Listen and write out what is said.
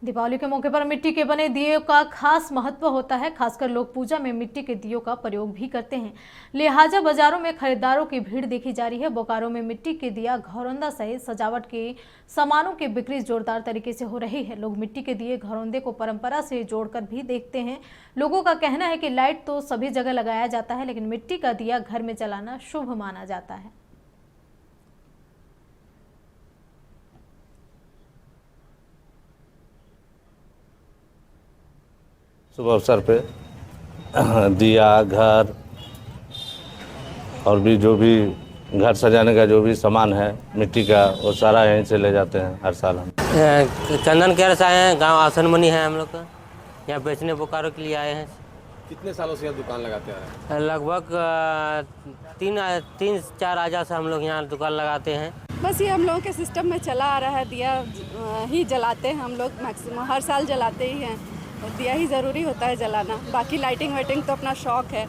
दीपावली के मौके पर मिट्टी के बने दिए का खास महत्व होता है। खासकर लोग पूजा में मिट्टी के दियों का प्रयोग भी करते हैं। लिहाजा बाजारों में खरीदारों की भीड़ देखी जा रही है। बोकारो में मिट्टी के दिया, घरौंदा सहित सजावट के सामानों की बिक्री जोरदार तरीके से हो रही है। लोग मिट्टी के दिए, घरौंदे को परंपरा से जोड़कर भी देखते हैं। लोगों का कहना है कि लाइट तो सभी जगह लगाया जाता है, लेकिन मिट्टी का दिया घर में जलाना शुभ माना जाता है। शुभ अवसर पे दिया, घर और भी जो भी घर सजाने का जो भी सामान है मिट्टी का, वो सारा यहीं से ले जाते हैं हर साल। हम चंदन केयर से आए हैं, गांव आसनमनी है हम लोग का, यहाँ बेचने बोकारो के लिए आए हैं। कितने सालों से यहाँ दुकान लगाते आ रहे हैं? लगभग तीन चार आजा से हम लोग यहाँ दुकान लगाते हैं। बस ये हम लोगों के सिस्टम में चला आ रहा है। दिया ही जलाते हैं हम लोग, मैक्सिमम हर साल जलाते ही हैं। दिया ही ज़रूरी होता है जलाना, बाकी लाइटिंग वाइटिंग तो अपना शौक है।